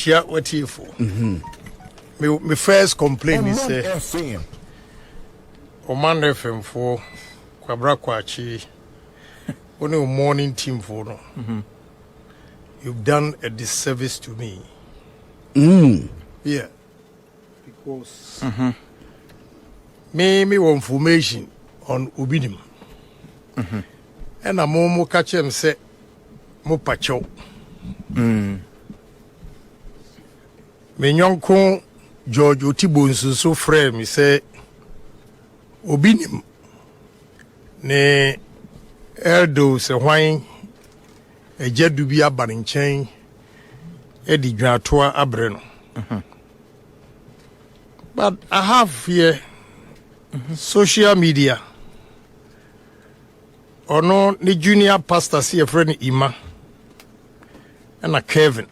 chia what you for. Me first complaint is Oman FM for Kwabra Kwachi. Only morning team for no. You've done a disservice to me. Yeah. Because me want information on Ubinim. And a momo catch him say mo pacho. Me nyonko George Otibonsu so frame me say Ubinim ne Eldo se hwan ejedu bi abanchen edi dwatoa abre no. But I have here social media. Ono ni junior pastor see a friend Ima and a Kevin.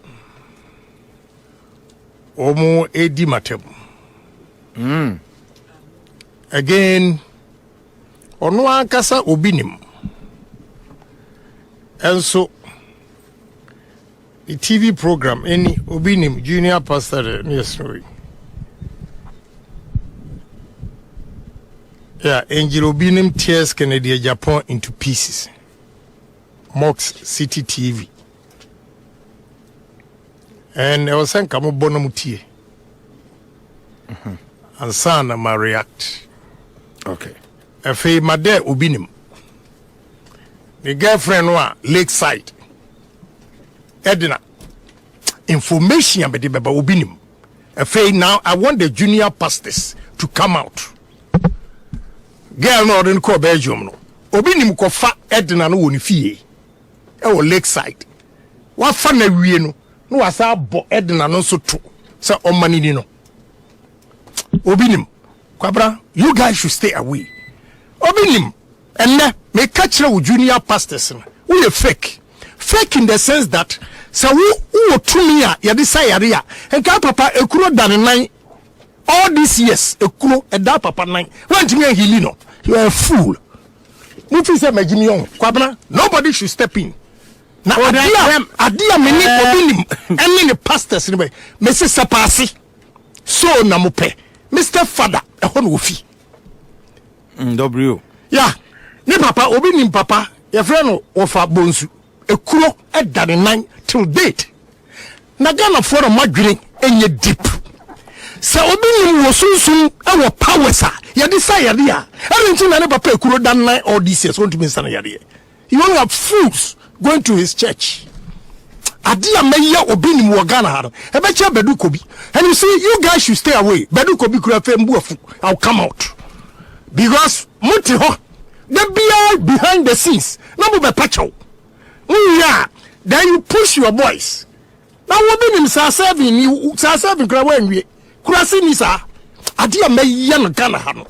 Omo edi matem. Again, ono ankasa obinim. And so the TV program any obinim junior pastor yes story. Yeah, Angel Obinim tears Kennedy Japan into pieces. Mox City TV. And I was saying, come on, Bonamutie. And son, I react. Okay. I feel my dad Obinim. The girlfriend was Lakeside. Edna. Information about the Baba Obinim. I feel now I want the junior pastors to come out. Girl no den ko Belgium no obi nim ko fa Edna no woni fie e wo Lakeside wa fa na wie no no wasa bo Edna no so to say omani ni no obi nim kwabra you guys should stay away obi nim enne me catch wo junior pastors no we fake in the sense that say wo to me a ye desire ya enka papa ekuro dan nan all these years ekuro eda papa nan want me heal no. You are a fool. Nobody should step in. Now, Adia many obinim any pastors anyway. Mrs. Sapasi. So namupe. Mr. Father, a hon wofi. W. Yeah. Ne papa obinim papa. Your friend of a bonsu. A kuro at that 9 till date. Nagana for a madrid and ye deep. So obinim was soon our powers are. Ya desire dia. Everything na papa kuro dan 9 all this years want to be stand here. You only have fools going to his church. Adia meya obinim wo Ghana ha. E be che bedu kobi. And you see you guys should stay away. Bedu kobi kura fe mbu afu. I'll come out. Because muti ho. They be behind the scenes. Na mo be pacho. Then you push your boys. Now obinim sa serving you sa serving kura wenwie. Kura si sa. Adia me yan Ghana ha no.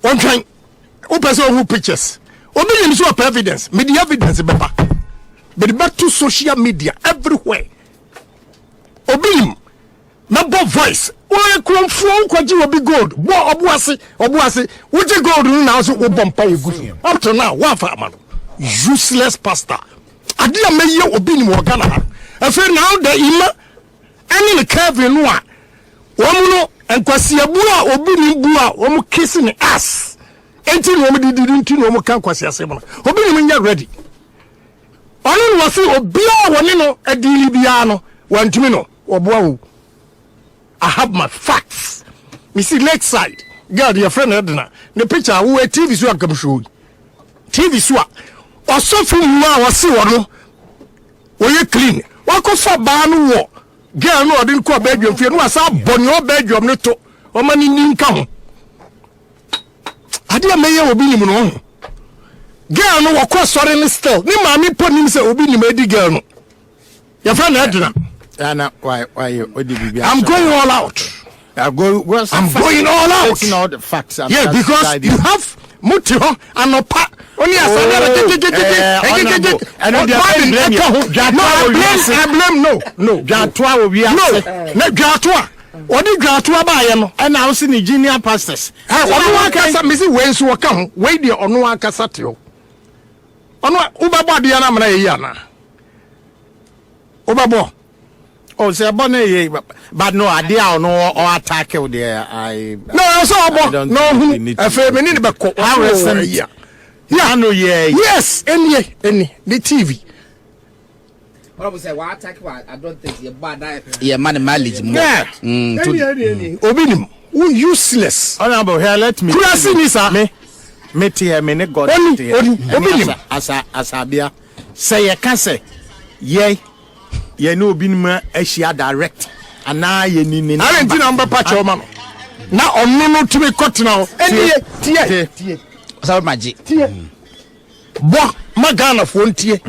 One time, who person who pictures. Obinim so of evidence. Me the evidence beba. But back to social media everywhere. Obinim number voice. Oye kwamfo kwaji obi gold. Bo obuase. Which gold now so obompa egu. Up to now, one farmer. Useless pastor. Adia me ye obinim wo Ghana ha. Afi now the ima any the Kevin no Womuno and Kwasia Bua or Binim Bua, Omo kissing ass. 18 women didn't know Omo Kwasia Semana. Obinim ready. Only was Obia Wanino a Dilibiano, one to me or Boa. I have my facts. Missy Lakeside, girl, your friend Edna, the picture who a TV swag come show. TV swag. Or something you are was see one. Or you clean. What could for Banu war? Girl no didn't call bedroom fear no asa bon your bedroom no to o mani ninka ho ade ameye obi nim no girl no wakọ sori ni still ni maami po nim se obi nim edi girl no your friend Edna Anna why odi bibia I'm going all out I'm going all out taking all the facts yeah because you have muti ho anopa Only I blame no. Gatwa will be no. Gatwa. What did Gatwa buy? And I was in the junior pastors. I can't miss it when you come. Wait there on one cassatio. On what Ubaba Diana Yana Ubabo. Oh, say bonne but no idea or attack you there. No, so no. I feel me need be ko. Yeah, no, yeah. Yes, any the TV. What was say? What attack? I don't think you're bad. Yeah, man, mileage. Yeah. Obinim. Who useless. Honorable, here let me. Me tia me ne God. Obinim. Asabia. Say you can say. Ye no obinim ehia direct. Ana ye ni. I don't number patch your man. Now on no to me cut now. Tie. What's magic? Tie. Boy, my Ghana phone tie.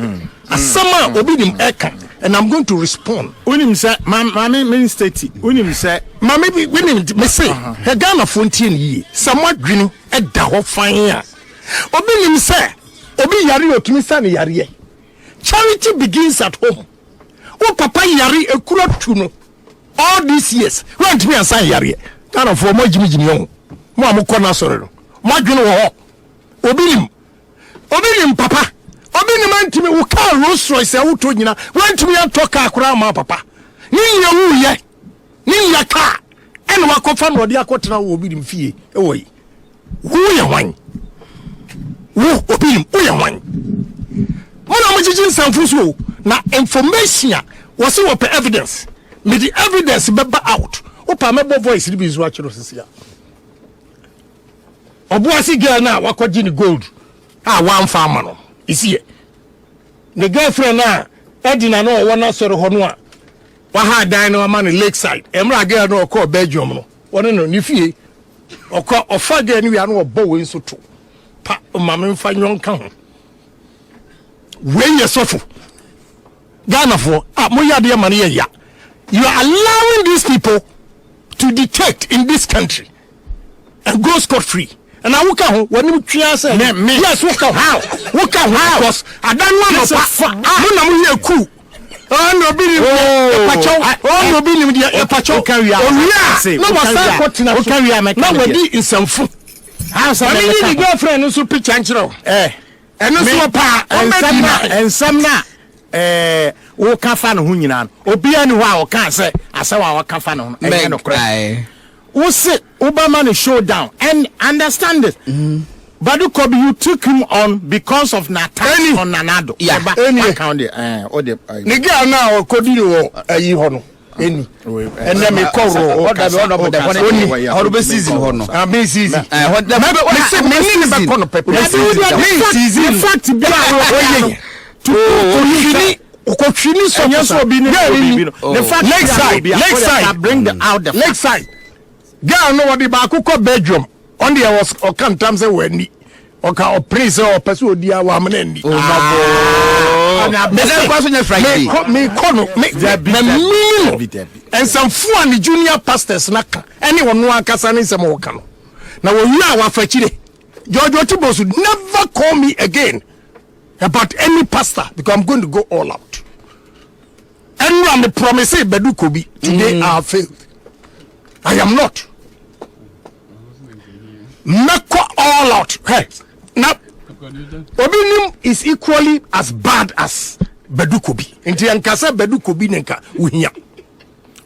Asama obinim eka. And I'm going to respond. Unim say, Mammy mean state. Unim say, Mammy, we me say, her Ghana fontaine ye, somewhat green, a daw fine. Obinim say, Obi Yari or Tumisani Yari. Charity begins at home. Oh, Papa Yari a kurotuno. All these years, run to me and say Yari. Ghana for more Jimmy Jimmy. Mamu Kona Sorrow. Magino. Obinim, Papa. Obi man to me wo car Rolls Royce e wo to nyina wan to me talk akura ma papa ni ye car ene wa kofa no de akotena wo obi dim fie e wo yi wo ye wan wo obi dim wo ye wan mo jijin sanfu so na information was wo per evidence me the evidence be out wo pa me voice ni bi zo akiro sisia obuasi girl na wakoji ni gold wan farmer no isi the girlfriend na Edina no wana soro hono a wa ha dan no man Lakeside emra girl no call Belgium no wona no ni fie okọ ofa girl ni wi anu obo we nso to pa mama mfa nyonka ho we yesofo Ghana for mo ya de man ya you are allowing these people to detect in this country and go scot free. And I woka ho wani mtwia say yes woka how because I don't want to mo na mo ye ku no bi ni pacho no bi ni de pacho say no was say kotina so na wadi insamfu how say the girlfriend no so picture nchiro eno so pa ensam na wo ka fa no ho nyina obi ani ho a wo ka say asawa wo ka fa no ho no kra who say Obama showdown and understand this. Badu Kobi, you took him on because of Natal on Nanado. Yeah, any count the Niga now Kodi Hono. Any and then me call the season Hono. Be season. What the in fact, the fact bring the out the Lakeside. Girl no wadi ba akukọ Belgium on there was or can time say we or ka or prince or person odi awa amana ni the question is Friday me kono me and some four and junior pastors naka anyone no akasa ni sem wo ka no na wo wi awa fachire George Otibo should never call me again about any pastor because I'm going to go all out and I'm promising Bedu Kobi today I have failed. I am not. Make all out. Hey, now Obinim is equally as bad as Bedukobi. Inti yankasa Bedukobi nenka uhia.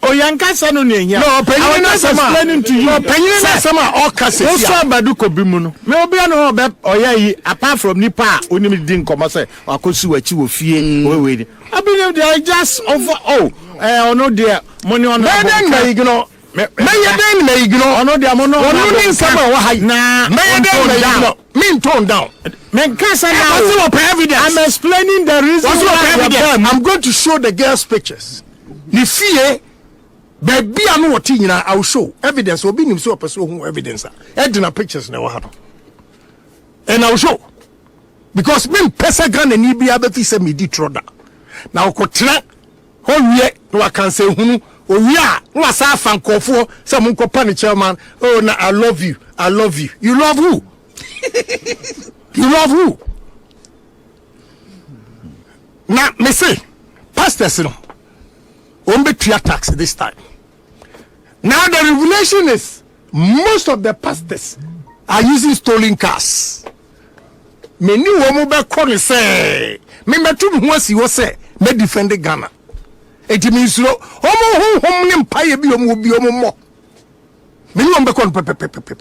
O yankasa no nenya. No, penye na explaining to you. Penye na sama all kase. Oso Bedukobi mu no. Me obi no be oyayi apart from nipa onim din komo say akosi wachi wo fie we. Obinim they just over ono there money on the me ignore ono de amono ono ni nsama wa hai na me tone down me kasa now evidence. I'm explaining the reason why I'm going to show the girls pictures ni fie baby anu woti nyina I will show evidence obi nim so person who evidence edina pictures na wa ha and I will show because me pesa Ghana ni bia be fi se me di troda na okotra ho wie no kan say hunu Oya, no asa fankofo say mun ko pan chairman. Oh na I love you. You love who? You love who? Now me say pastors no won't be clear tax this time. Now the revelation is most of the pastors are using stolen cars. Me ni wo mo be call say me metu ho asi wo say me defend Ghana. enti mi nsuro omo honhom ne mpaye bi omo mo me ni ombe kon pepepepe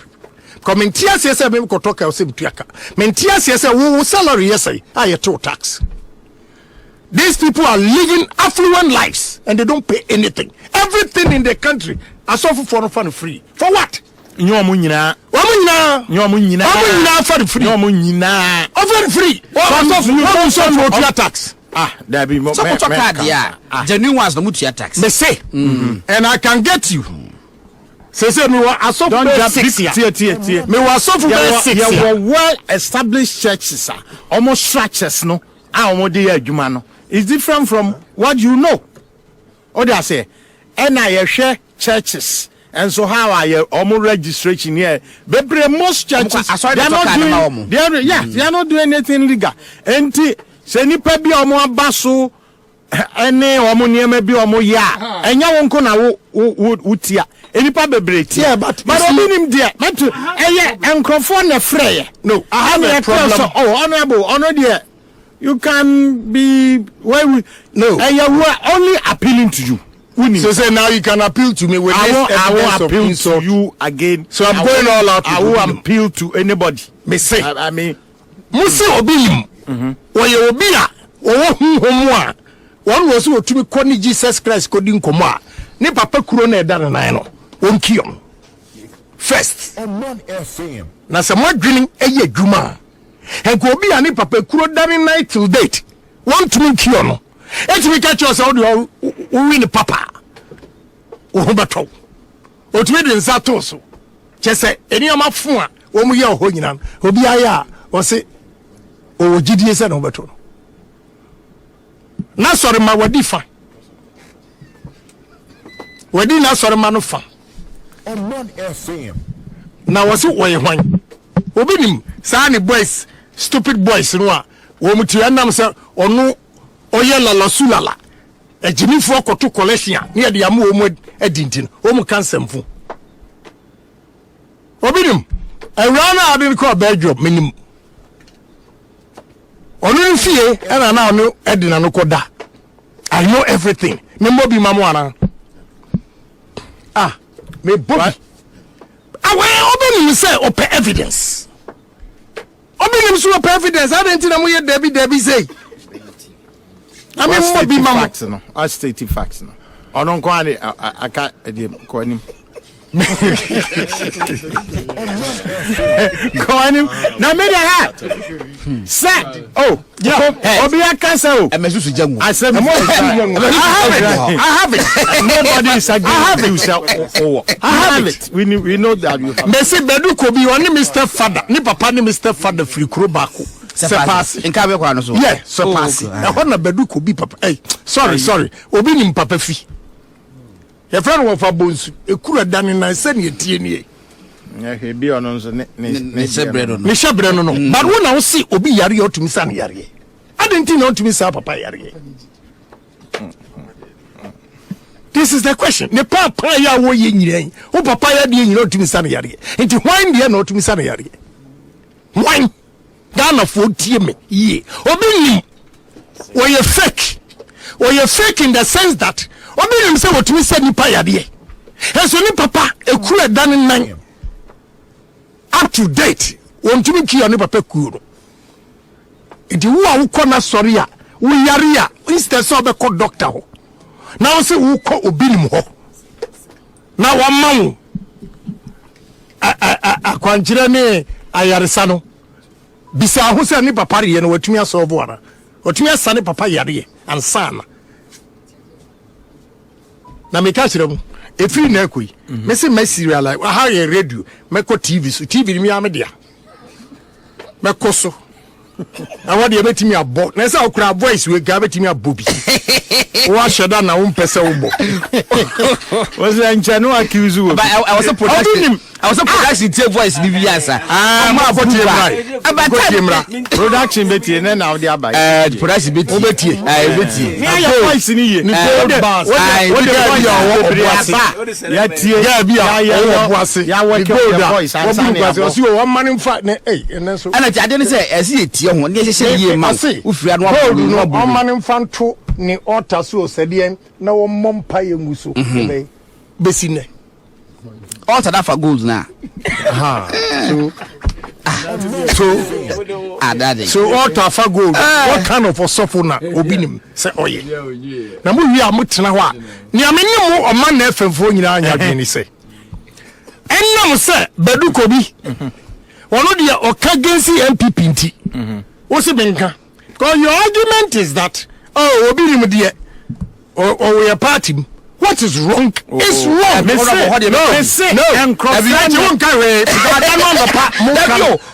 commenti asese me ko toka o se mtuaka menti asese wo salary yesai aye to tax. These people are living affluent lives and they don't pay anything. Everything in the country are so for fun free. For what? Nyomu nyina for free. Offer free. What tax? There be more. So much card, yeah. Genuine ones no mutia tax. Me say, and I can get you. Say me wa aso don't just 6 years. Tie. Me wa aso for 6 years. There were well established churches, almost structures, no. Almost dey adwuma no. It's different from what you know. What I say, and I share churches, and so how I almost registration here. But most churches they are not doing anything legal. And say ni pe bi omo abaso, ene omo niema bi omo ya, enya wonko na wo tia. Enipa bebre tia. Yeah, but obinim there. But enkrofo na frey. No, I have a problem. Oh, honorable, honor there. You can be where we no. And you are only appealing to you. So say now you can appeal to me with I will appeal to you again. So I'm going all out. I will appeal to anybody. Me say. I mean, Musi obilim. Oye obia. Owo huhomu a. One was who to me koni Jesus Christ kodin komo a. Ne papa kuro na eda na no. Onkion. First. Na se mo dwinin eye adwuma. Enko obi ani papa kuro dani night till date want to make you no eti we catch us how do win papa o beto o tumi de nsa to so chese eni amafo a wo mu ye ho nyina obi aya o se o gidie se no beto na sori ma wadi fa wadi na sori ma no fa on One FM na wo se wo ye hwan obi nim sa ni boys stupid boys no a wo mutu anam se onu oye lala sulala ejimifo koto collection ne de am wo mu edintin wo mu kansamfu obinim awrana adin ko ba job minim onu fie era na onu edina no koda I know everything me mo bi mamu ana me bobi awe obinim say ope evidence obinim so ope evidence I don't think we Debbie say I mean what be mamu facts no I state facts no onon ko ade aka de ko anim go anim na me ha set oh yeah obi aka say oh emesusu jangu asem I have it nobody is agreeing I have it we know that you have me say bedu ko bi oni Mr. Father ni papa ni Mr. Father free kuro bako se pass nka be kwa no so yeah se pass e ho na bedu ko bi papa sorry obi ni papa fi your friend wo fa bonsu ekura dani na se ne tie nie he bi ono nso ne shebre no but wo na wo si obi yare otumi sa ne yare adenti na otumi sa papa yare. This is the question. Ne papa ya wo ye nyiren wo papa ya de nyira otumi sa ne yare enti hwan de na otumi sa ne yare hwan Ghana for tie me ye obi ni wo ye fake in the sense that obi nim say wotumi say nipa yade enso ni papa ekura dan nan up to date wontumi kiyo ni papa kuro enti wo a wo kona sori a wo yare a instead so be call doctor ho na wo say wo ko obi nim ho na wo mawo akwanjira ne ayaresa no bisa ho say ni papa re no watumi asolve wana watumi asane papa yare ansana na me catch them if you na koi me say me serial like how you radio me ko TV so TV mi am dia me ko so na what dey betimi abo na say okura voice we ga betimi abobi wa sheda na wo mpese wo bo was encha no accuse wo but I was a production take voice ni bi answer ma abotie mra production betie na na wo aba production betie betie na your voice ni ye ni gold bars what the ya tie ya bia ya boase ya work your voice answer na so wo man mfa na ana ti ade ne say esi etie ho ne hye ye ma wo fira no man mfa nto ne altar so sɛdeɛ na wɔmmɔ mpa yɛ ngu so bɛsi nɛ altar that for gold na so altar for gold what kind of osofo na obi nim sɛ ɔyɛ na mo wi a mo tena hɔ a nea me ne mo ɔma na afemfo nyinaa nya dwen ni sɛ ɛnam sɛ Baduko bi ɔno deɛ ɔka gensi MPP nti wo se benka because your argument is that obi nim deɛ or your party. What is wrong? It's wrong.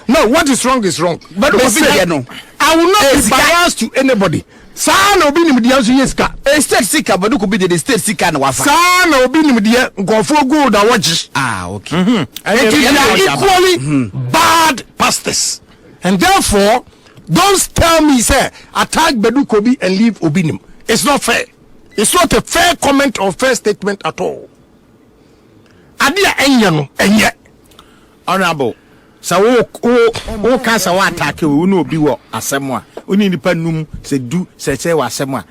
No, what is wrong is wrong. But I will not be biased to anybody. Sana obi ni mdia so yeska. State seeker but could be the state seeker na wafa. Sana obi ni mdia nkofo gold awoji. Okay. They are equally bad pastors. And therefore, don't tell me say attack Baduko bi and leave Obinim. It's not fair. It's not a fair comment or fair statement at all. Adia enya no enye. Honorable. So wo ka sa wa attack we no obi wo asem a. Oni nipa num se du se wa asem a.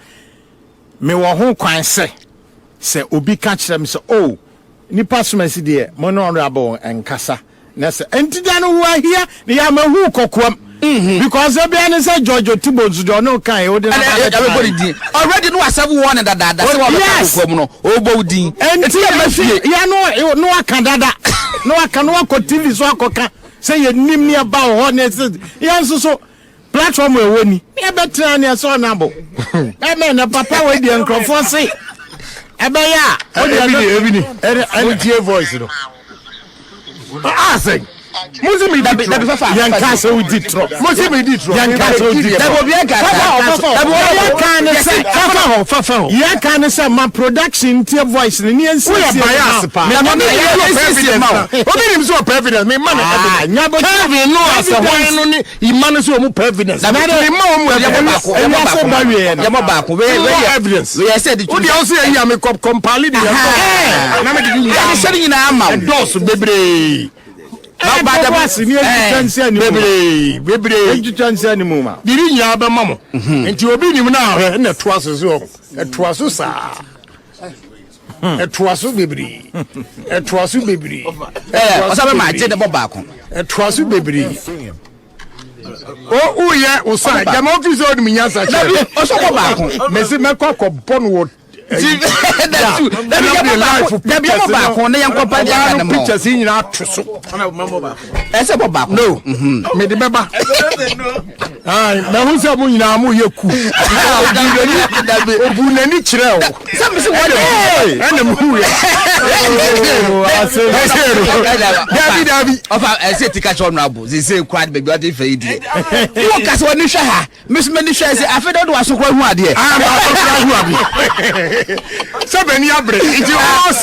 Me wo ho kwan se obi ka kire me se oh nipa somasi de mo no honorable enkasa. Na se entida no wo ahia ne ya ma hu kokoam. Because everybody say George Tibos do no kan everybody din already no asem one that say wa kokoam no obo din enti ya no aka dada no aka no ko TV so akoka say ye nim ne ba ho ne ya so platform we woni e betra ne so na bo e me na papa we di enkrofo say e be ya o di no voice no say Musimi da be fafa yan ka se we di tro Musimi di tro yan ka se we di da bo bi yan fafa yan ka se ma production tie voice ni ensi bias pa obi nim so president me man nya bo Kevin no as one no ni imane so mu president na me ma mu ya ba ko we evidence we said o dey also ya me compile the na me di ya se ni na ama dos bebre na ba da boss ni ejutansi ani bebre ejutansi ani mu ma diri nya ba mamo enti obi nim na ahwe na to asoso etoaso sa etoaso bebre etoaso bebre osabe ma je de boba ko etoaso bebre o uye o sa jama office od mi nya sa che oso boba ko mesi mekọ bon wo pictures in your trousseau. No, made the baba. Now who's a moon? I'm you cool. Bunani Chirel. I said to catch on Rabu. They say quite big body for idiot. You can't want to share. Miss Manisha says, I feel that was so quite one idea. Seven year break. It's all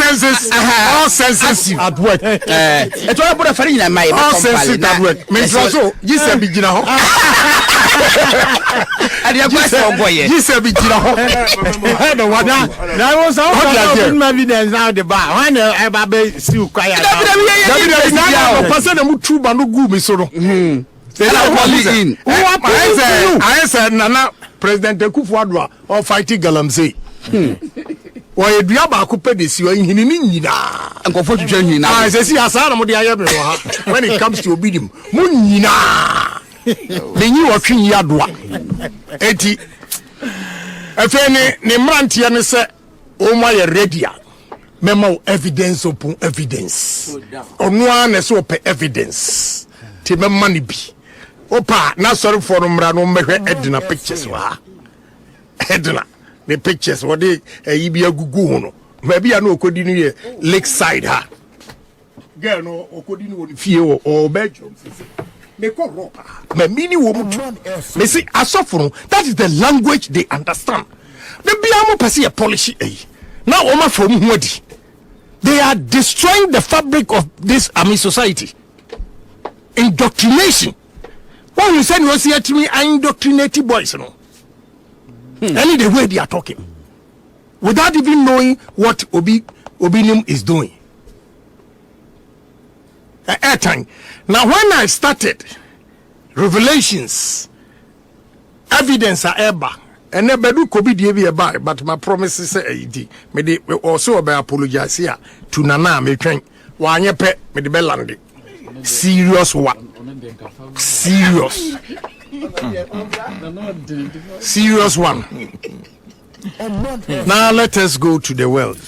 senses at work. It's all about a friend in my all senses at work. Miss Rosso, you said begin a home. And your question, boy, you said begin a home. That was all evidence now the bar. When I still quiet. Person who true banu go me so. I said, Nana, President Akufo-Addo or fighting Galamsey. Why you ba ko pedesi o hini ni nyina nkofo twetwa nyina ah se si asa na mo de aye bre ha when it comes to obidim mo nyina lenyi wo twen ya doa enti efe ni mrantie ne se o ma ye ready a memo evidence upon evidence onu an na se o pe evidence ti memma ni bi opa na sorry for no mra no mehwe edina pictures wa edina the pictures what they ibia gugu no maybe I know okodi ni lakeside ha girl no okodi ni wo fie o bedroom me ko rock me mini wo mutu me see asofo that is the language they understand the bia mo pese e polish now o ma from hu adi they are destroying the fabric of this society. Indoctrination. When you say you see to me indoctrinated boys no. Any the way they are talking without even knowing what Obinim is doing. Airtime. Now when I started Revelations, evidence are ever And never do could be the buy, but my promise is a me de also about apologize here to Nana me train. One your pet me the bellandi. Serious one. Serious. Serious one. Now let us go to the world.